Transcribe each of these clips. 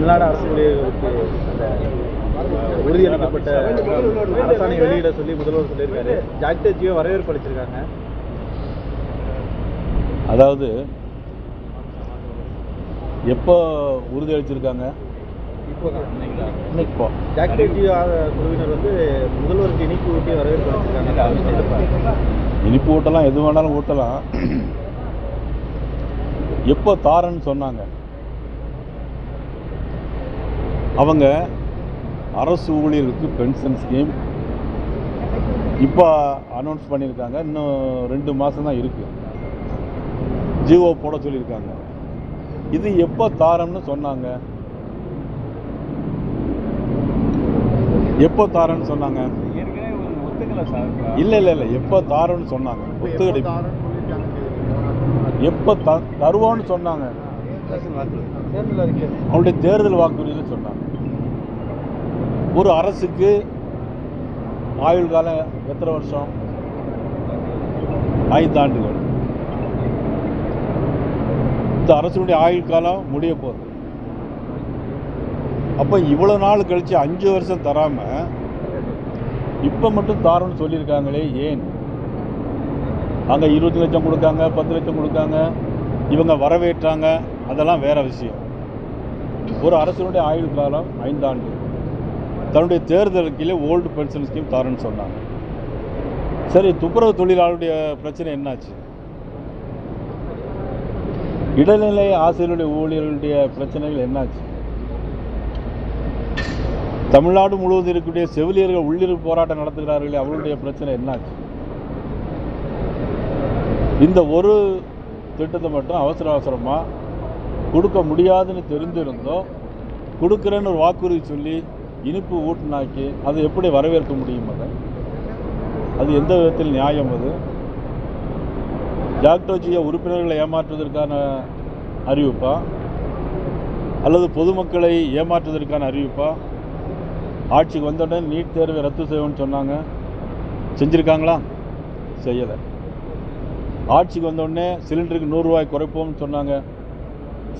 தமிழ்நாடு அரசு ஊழியர்களுக்கு அந்த உறுதியளிக்கப்பட்ட அரசாணை வெளியிட சொல்லி முதல்வர் சொல்லியிருக்காரு. ஜாக்டோஜியோ வரவேற்பு அளிச்சிருக்காங்க. அதாவது எப்போ உறுதியளிச்சிருக்காங்க? இப்போ ஜாக்டோஜியோ குழுவினர் வந்து முதல்வருக்கு இனிப்பு ஊட்டி வரவேற்பு அளிச்சிருக்காங்க. இனிப்பு ஊட்டலாம், எது வேணாலும் ஊட்டலாம். எப்போ தாரன்னு சொன்னாங்க? அவங்க அரசு ஊழியர்களுக்கு பென்ஷன் ஸ்கீம் இப்போ அனௌன்ஸ் பண்ணியிருக்காங்க. இன்னும் 2 மாதம் தான் இருக்குது. ஜிஓ போட சொல்லியிருக்காங்க. இது எப்போ தாரம்னு சொன்னாங்க? எப்போ தாரன்னு சொன்னாங்க? இல்லை இல்லை இல்லை, எப்போ தாரன்னு சொன்னாங்க? ஒத்துக்கடை எப்போ தருவோன்னு சொன்னாங்க? அவங்களுடைய தேர்தல் வாக்குறுதியில் சொன்னாங்க. ஒரு அரசுக்கு ஆயுள் காலம் எத்தனை வருஷம்? 5 ஆண்டுகள். இந்த அரசுடைய ஆயுள் காலம் முடிய போகுது. அப்போ இவ்வளோ நாள் கழிச்சு 5 வருஷம் தராமல் இப்போ மட்டும் தாரோன்னு சொல்லியிருக்காங்களே, ஏன்? அங்கே 20 லட்சம் கொடுக்காங்க, 10 லட்சம் கொடுக்காங்க, இவங்க வரவேற்றாங்க, அதெல்லாம் வேற விஷயம். ஒரு அரசினுடைய ஆயுள் காலம் 5 ஆண்டு. தன்னுடைய தேர்தலுக்கிலே ஓல்டு பென்ஷன் ஸ்கீம் தாரன்னு சொன்னாங்க. சரி, துப்புரவு தொழிலாளருடைய பிரச்சனை என்னாச்சு? இடைநிலை ஆசிரியருடைய ஊழியர்களுடைய பிரச்சனைகள் என்னாச்சு? தமிழ்நாடு முழுவதும் இருக்கக்கூடிய செவிலியர்கள் உள்ளிருப்பு போராட்டம் நடத்துகிறார்களே, அவர்களுடைய பிரச்சனை என்னாச்சு? இந்த ஒரு திட்டத்தை மட்டும் அவசரமாக கொடுக்க முடியாதுன்னு தெரிஞ்சிருந்தோம். கொடுக்குறேன்னு ஒரு வாக்குறுதி சொல்லி இனிப்பு ஊட்டினாக்கி அதை எப்படி வரவேற்க முடியும்? அது எந்த விதத்தில் நியாயம்? அது ஜாக்டோஜியோ உறுப்பினர்களை ஏமாற்றுவதற்கான அறிவிப்பா அல்லது பொதுமக்களை ஏமாற்றுவதற்கான அறிவிப்பா? ஆட்சிக்கு வந்தவுடனே நீட் தேர்வை ரத்து செய்வோம்னு சொன்னாங்க. செஞ்சுருக்காங்களா? செய்யலை. ஆட்சிக்கு வந்தவுடனே சிலிண்டருக்கு 100 ரூபாய் குறைப்போம்னு சொன்னாங்க.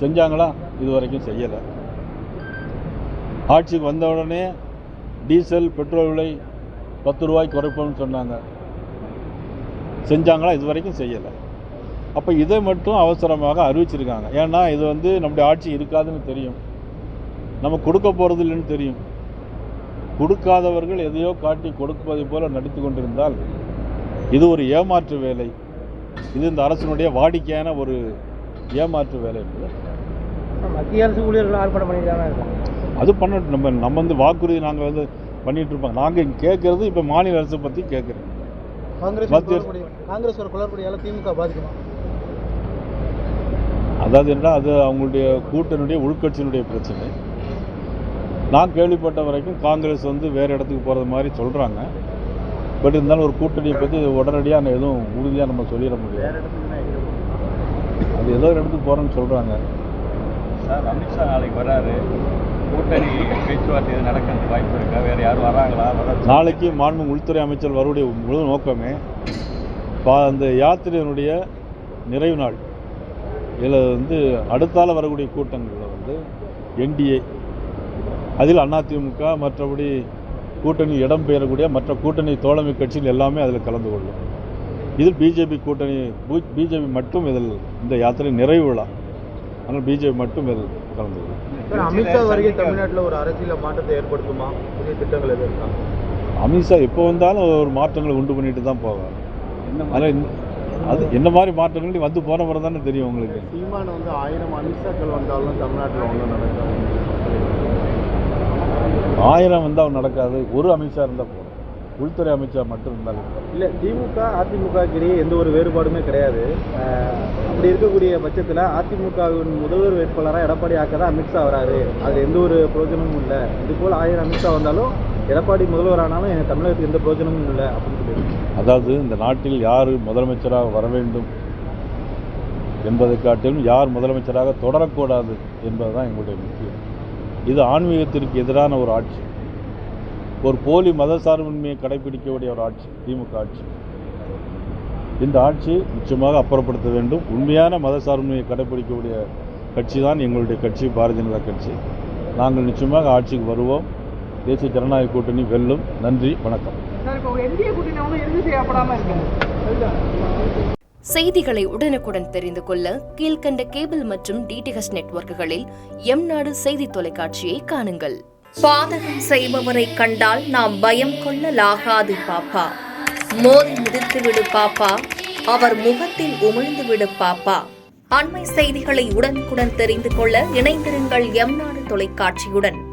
செஞ்சாங்களா? இது வரைக்கும் செய்யலை. ஆட்சிக்கு வந்தவுடனே டீசல் பெட்ரோல் விலை 10 ரூபாய் குறைப்போம்னு சொன்னாங்க. செஞ்சாங்களா? இது வரைக்கும் செய்யலை. அப்போ இதை மட்டும் அவசரமாக அறிவிச்சிருக்காங்க. ஏன்னா இது வந்து நம்முடைய ஆட்சி இருக்காதுன்னு தெரியும், நம்ம கொடுக்க போகிறது இல்லைன்னு தெரியும். கொடுக்காதவர்கள் எதையோ காட்டி கொடுப்பதை போல நடித்து கொண்டிருந்தால் இது ஒரு ஏமாற்று வேலை. இது இந்த அரசினுடைய வாடிக்கையான ஒரு ஏமாற்று வேலை என்பது. மத்திய அரசு ஊழியர்கள் ஆர்ப்பாட்டம் பண்ணிட்டு அது பண்ணட்டும். நம்ம வந்து வாக்குறுதி நாங்கள் வந்து பண்ணிட்டு இருப்பாங்க. நாங்கள் கேட்கறது இப்போ மாநில அரசை பற்றி கேட்குறேன். காங்கிரஸ் ஒரு குளறுபடியால் திமுக பாதிக்குமா? அதாவது என்ன, அது அவங்களுடைய கூட்டணியுடைய உள்கட்சியினுடைய பிரச்சனை. நான் கேள்விப்பட்ட வரைக்கும் காங்கிரஸ் வந்து வேறு இடத்துக்கு போகிறது மாதிரி சொல்கிறாங்க. பட் இருந்தாலும் ஒரு கூட்டணியை பற்றி உடனடியாக எதுவும் உறுதியாக நம்ம சொல்லிட முடியாது. அது ஏதோ ஒரு இடத்துக்கு போகிறோன்னு சொல்கிறாங்க. சார், அமித்ஷா நாளைக்கு வராரு. கூட்டணி பேச்சுவார்த்தை நடக்கிறதுக்கு வாய்ப்பு இருக்கா? வேறு யாரும் வராங்களா? நாளைக்கு மாண்பு உள்துறை அமைச்சர் வருடைய முழு நோக்கமே அந்த யாத்திரையினுடைய நிறைவு நாள். இதில் வந்து அடுத்தால வரக்கூடிய கூட்டங்களில் வந்து என்டிஏ, அதில் அதிமுக, மற்றபடி கூட்டணி இடம் பெயரக்கூடிய மற்ற கூட்டணி தோழமை கட்சிகள் எல்லாமே அதில் கலந்து கொள்ளும். இதில் பிஜேபி கூட்டணி, பிஜேபி மட்டும் இதில் இந்த யாத்திரை நிறைவு விழா. ஆனால் பிஜேபி மட்டும் இதில் கலந்து கொள்ளும். அமித்ஷா வருகை தமிழ்நாட்டில் ஒரு அரசியல் மாற்றத்தை ஏற்படுத்துமா? புதிய திட்டங்கள் எது இருக்கா? அமித்ஷா எப்போ வந்தாலும் ஒரு மாற்றங்களை உண்டு பண்ணிட்டு தான் போவார். அதனால் அது என்ன மாதிரி மாற்றங்கள் வந்து போன முறை தானே தெரியும் உங்களுக்கு. சீமான் வந்து 1000 அமித்ஷாக்கள் வந்தாலும் தமிழ்நாட்டில் ஒன்றும் நடக்காது. 1000 வந்தால் நடக்காது. ஒரு அமித்ஷா இருந்தால் போதும். உள்துறை அமைச்சர் மட்டும் இருந்தாலும் இல்லை. திமுக அதிமுக இடையே எந்த ஒரு வேறுபாடுமே கிடையாது. அப்படி இருக்கக்கூடிய பட்சத்தில் அதிமுகவின் முதல்வர் வேட்பாளராக எடப்பாடி ஆக்க தான் அமித்ஷா வராரு. அதில் எந்த ஒரு பிரயோஜனமும் இல்லை. இதுபோல் 1000 அமித்ஷா வந்தாலும் எடப்பாடி முதல்வரானாலும் எங்கள் தமிழகத்துக்கு எந்த பிரயோஜனமும் இல்லை அப்படின்னு சொல்லி. அதாவது இந்த நாட்டில் யார் முதலமைச்சராக வர வேண்டும் என்பதை காட்டிலும் யார் முதலமைச்சராக தொடரக்கூடாது என்பது தான் எங்களுடைய முக்கியம். இது ஆன்மீகத்திற்கு எதிரான ஒரு ஆட்சி, ஒரு போலி மதசார்பின்மையை கடைபிடிக்கக்கூடிய ஒரு ஆட்சி திமுக ஆட்சி. இந்த ஆட்சி நிச்சயமாக அப்புறப்படுத்த வேண்டும். உண்மையான மதசார்பின்மையை கடைபிடிக்கக்கூடிய கட்சி தான் எங்களுடைய கட்சி, பாரதிய ஜனதா கட்சி. நாங்கள் நிச்சயமாக ஆட்சிக்கு வருவோம். தேசிய ஜனநாயக கூட்டணி வெல்லும். நன்றி, வணக்கம். செய்திகளை உடனுக்குடன் தெரிந்து கொள்ள கீழ்க்கண்ட கேபிள் மற்றும் டிடிஹெச் நெட்வொர்க்குகளில் எம்நாடு செய்தி தொலைக்காட்சியை காணுங்கள். பாதகம் செய்பவரை கண்டால் நாம் பயம் கொள்ளலாகாது பாப்பா. மோதி மிதித்துவிடு பாப்பா, அவர் முகத்தில் உமிழ்ந்துவிடு பாப்பா. அண்மை செய்திகளை உடனுக்குடன் தெரிந்து கொள்ள இணைந்திருங்கள் எம்நாடு தொலைக்காட்சியுடன்.